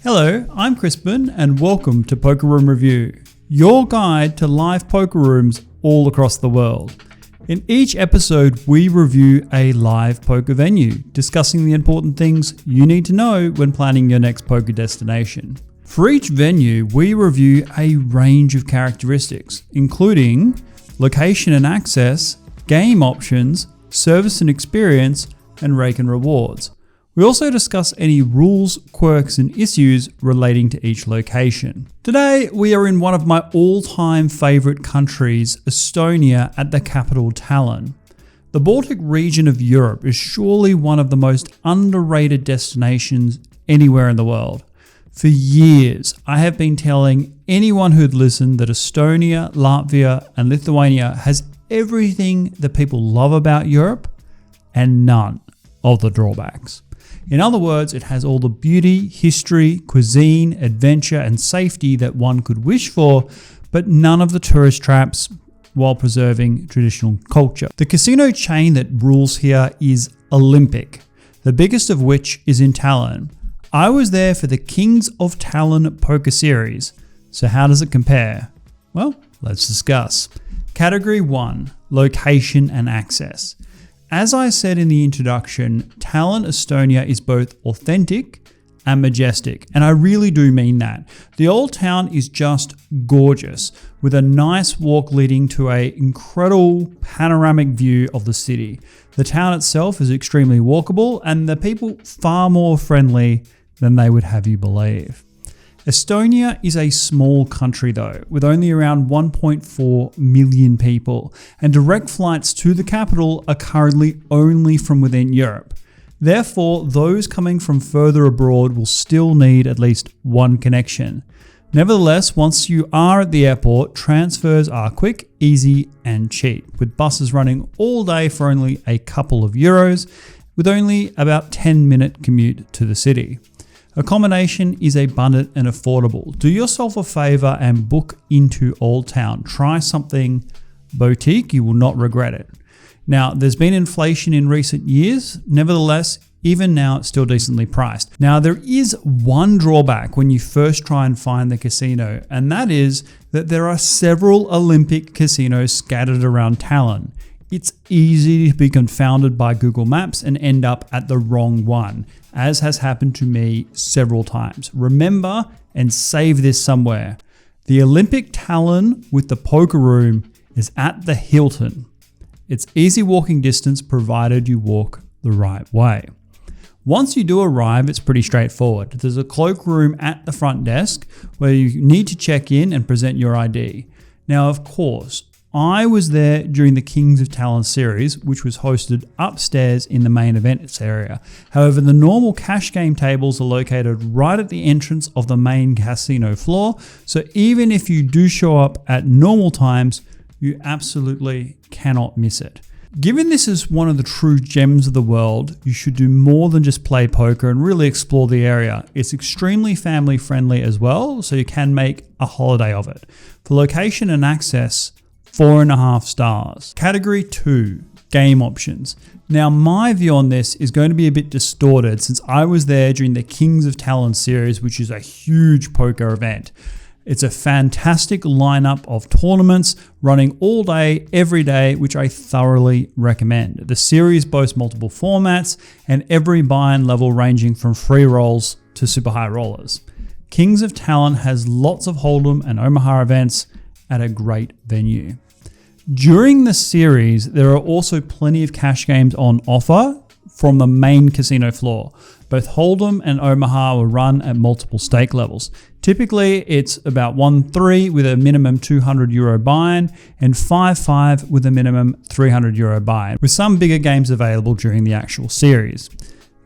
Hello, I'm Crispin and welcome to Poker Room Review, your guide to live poker rooms all across the world. In each episode, we review a live poker venue, discussing the important things you need to know when planning your next poker destination. For each venue, we review a range of characteristics, including location and access, game options, service and experience, and Rake and Rewards. We also discuss any rules, quirks, and issues relating to each location. Today, we are in one of my all-time favourite countries, Estonia, at the capital Tallinn. The Baltic region of Europe is surely one of the most underrated destinations anywhere in the world. For years, I have been telling anyone who'd listen that Estonia, Latvia, and Lithuania has everything that people love about Europe and none of the drawbacks. In other words, it has all the beauty, history, cuisine, adventure, and safety that one could wish for, but none of the tourist traps while preserving traditional culture. The casino chain that rules here is Olympic, the biggest of which is in Tallinn. I was there for the Kings of Tallinn poker series, so how does it compare? Well, let's discuss. Category 1, location and access. As I said in the introduction, Tallinn, Estonia is both authentic and majestic, and I really do mean that. The old town is just gorgeous, with a nice walk leading to an incredible panoramic view of the city. The town itself is extremely walkable, and the people far more friendly than they would have you believe. Estonia is a small country though, with only around 1.4 million people, and direct flights to the capital are currently only from within Europe. Therefore, those coming from further abroad will still need at least one connection. Nevertheless, once you are at the airport, transfers are quick, easy, and cheap, with buses running all day for only a couple of euros, with only about 10-minute commute to the city. Accommodation is abundant and affordable. Do yourself a favor and book into Old Town. Try something boutique, you will not regret it. Now, there's been inflation in recent years. Nevertheless, even now it's still decently priced. Now, there is one drawback when you first try and find the casino, and that is that there are several Olympic casinos scattered around Tallinn. It's easy to be confounded by Google Maps and end up at the wrong one, as has happened to me several times. Remember and save this somewhere. The Olympic Tallinn with the poker room is at the Hilton. It's easy walking distance provided you walk the right way. Once you do arrive, it's pretty straightforward. There's a cloakroom at the front desk where you need to check in and present your ID. Now, of course, I was there during the Kings of Tallinn series, which was hosted upstairs in the main events area. However, the normal cash game tables are located right at the entrance of the main casino floor, so even if you do show up at normal times, you absolutely cannot miss it. Given this is one of the true gems of the world, you should do more than just play poker and really explore the area. It's extremely family friendly as well, so you can make a holiday of it. For location and access, 4.5 stars. Category 2, game options. Now, my view on this is going to be a bit distorted since I was there during the Kings of Tallinn series, which is a huge poker event. It's a fantastic lineup of tournaments running all day, every day, which I thoroughly recommend. The series boasts multiple formats and every buy-in level ranging from free rolls to super high rollers. Kings of Tallinn has lots of Hold'em and Omaha events at a great venue. During the series, there are also plenty of cash games on offer from the main casino floor. Both Hold'em and Omaha will run at multiple stake levels. Typically, it's about 1-3 with a minimum €200 buy-in and 5-5 with a minimum €300 buy-in, with some bigger games available during the actual series.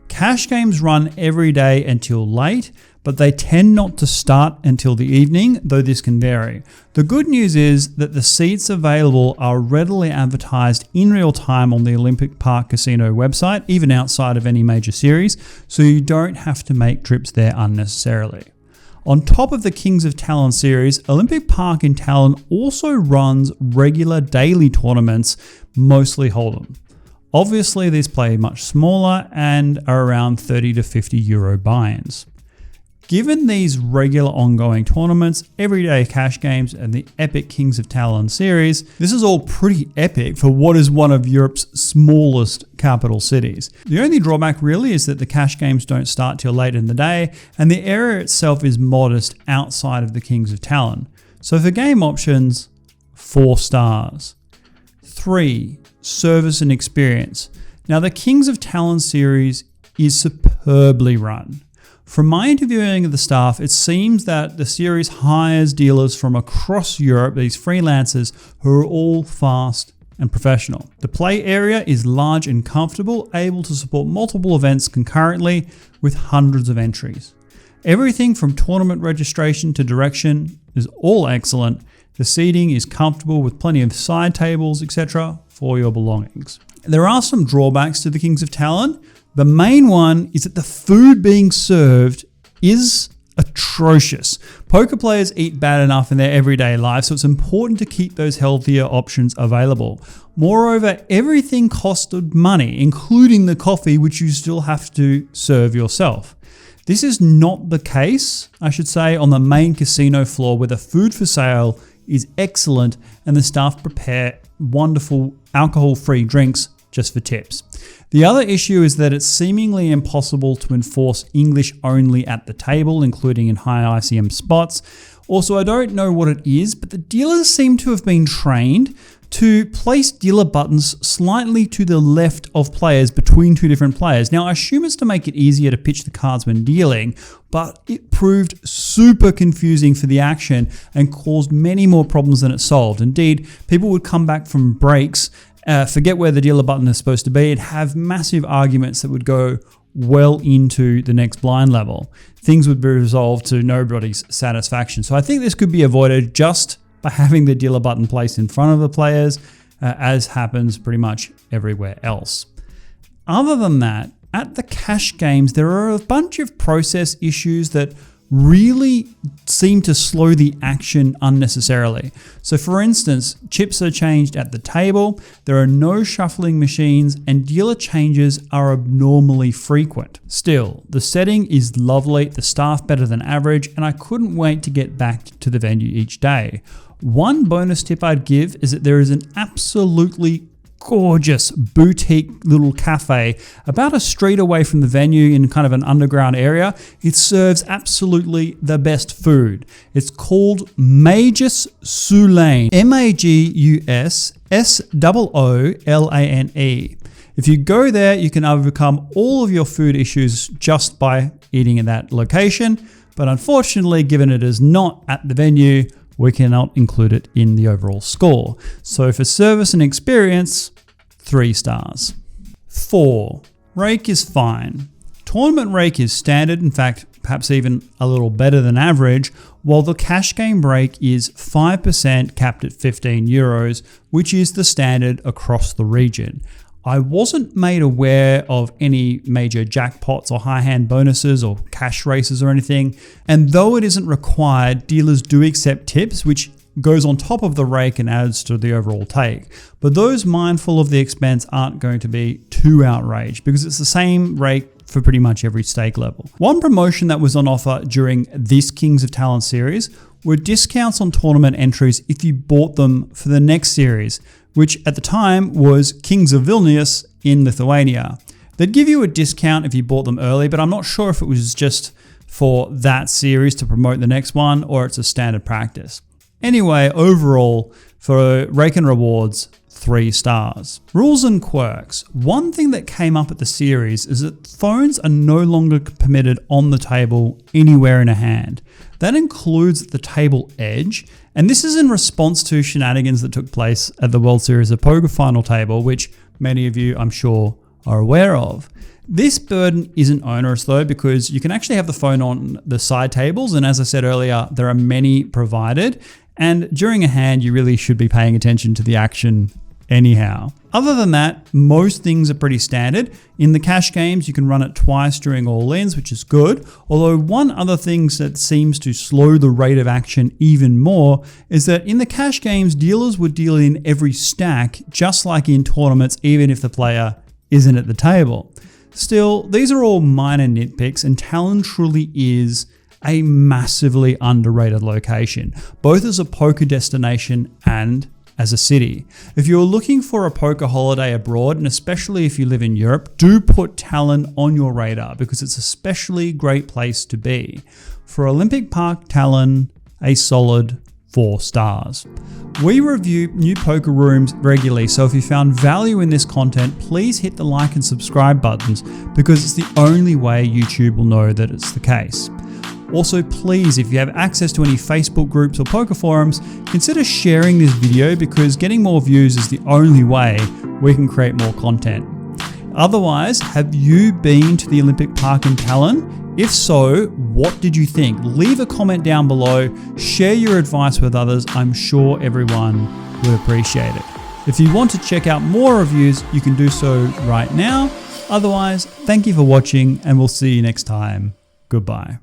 Cash games run every day until late, but they tend not to start until the evening, though this can vary. The good news is that the seats available are readily advertised in real time on the Olympic Park Casino website, even outside of any major series, so you don't have to make trips there unnecessarily. On top of the Kings of Tallinn series, Olympic Park in Tallinn also runs regular daily tournaments, mostly Hold'em. Obviously, these play much smaller and are around €30 to €50 buy-ins. Given these regular ongoing tournaments, everyday cash games, and the epic Kings of Tallinn series, this is all pretty epic for what is one of Europe's smallest capital cities. The only drawback really is that the cash games don't start till late in the day, and the area itself is modest outside of the Kings of Tallinn. So for game options, 4 stars. 3. Service and experience. Now the Kings of Tallinn series is superbly run. From my interviewing of the staff, it seems that the series hires dealers from across Europe, these freelancers who are all fast and professional. The play area is large and comfortable, able to support multiple events concurrently with hundreds of entries. Everything from tournament registration to direction is all excellent. The seating is comfortable with plenty of side tables, etc. for your belongings. There are some drawbacks to the Kings of Tallinn. The main one is that the food being served is atrocious. Poker players eat bad enough in their everyday life, so it's important to keep those healthier options available. Moreover, everything costed money, including the coffee, which you still have to serve yourself. This is not the case, I should say, on the main casino floor where the food for sale is excellent and the staff prepare wonderful alcohol-free drinks just for tips. The other issue is that it's seemingly impossible to enforce English only at the table, including in high ICM spots. Also, I don't know what it is, but the dealers seem to have been trained to place dealer buttons slightly to the left of players between 2 different players. Now, I assume it's to make it easier to pitch the cards when dealing, but it proved super confusing for the action and caused many more problems than it solved. Indeed, people would come back from breaks, forget where the dealer button is supposed to be, and have massive arguments that would go well into the next blind level. Things would be resolved to nobody's satisfaction. So I think this could be avoided just by having the dealer button placed in front of the players, as happens pretty much everywhere else. Other than that, at the cash games, there are a bunch of process issues that really seem to slow the action unnecessarily. So for instance, chips are changed at the table, there are no shuffling machines, and dealer changes are abnormally frequent. Still, the setting is lovely, the staff better than average, and I couldn't wait to get back to the venue each day. One bonus tip I'd give is that there is an absolutely gorgeous boutique little cafe about a street away from the venue in kind of an underground area. It serves absolutely the best food. It's called Magus Soolane, Magus-Soolane. If you go there, you can overcome all of your food issues just by eating in that location. But unfortunately, given it is not at the venue, we cannot include it in the overall score. So for service and experience, 3 stars. 4. Rake is fine. Tournament rake is standard, in fact, perhaps even a little better than average, while the cash game rake is 5% capped at €15, which is the standard across the region. I wasn't made aware of any major jackpots or high hand bonuses or cash races or anything. And though it isn't required, dealers do accept tips, which goes on top of the rake and adds to the overall take. But those mindful of the expense aren't going to be too outraged because it's the same rake for pretty much every stake level. One promotion that was on offer during this Kings of Tallinn series were discounts on tournament entries if you bought them for the next series, which at the time was Kings of Vilnius in Lithuania. They'd give you a discount if you bought them early, but I'm not sure if it was just for that series to promote the next one or it's a standard practice. Anyway, overall, for Rake and Rewards, 3 stars. Rules and quirks. One thing that came up at the series is that phones are no longer permitted on the table anywhere in a hand. That includes the table edge, and this is in response to shenanigans that took place at the World Series of Poker final table, which many of you, I'm sure, are aware of. This burden isn't onerous though, because you can actually have the phone on the side tables, and as I said earlier, there are many provided, and during a hand, you really should be paying attention to the action anyhow. Other than that, most things are pretty standard. In the cash games, you can run it twice during all-ins, which is good. Although one other thing that seems to slow the rate of action even more is that in the cash games, dealers would deal in every stack, just like in tournaments, even if the player isn't at the table. Still, these are all minor nitpicks, and Tallinn truly is a massively underrated location, both as a poker destination and as a city. If you're looking for a poker holiday abroad, and especially if you live in Europe, do put Tallinn on your radar because it's an especially great place to be. For Olympic Park Tallinn, a solid 4 stars. We review new poker rooms regularly, so if you found value in this content, please hit the like and subscribe buttons because it's the only way YouTube will know that it's the case. Also, please, if you have access to any Facebook groups or poker forums, consider sharing this video because getting more views is the only way we can create more content. Otherwise, have you been to the Olympic Park in Tallinn? If so, what did you think? Leave a comment down below, share your advice with others. I'm sure everyone would appreciate it. If you want to check out more reviews, you can do so right now. Otherwise, thank you for watching and we'll see you next time. Goodbye.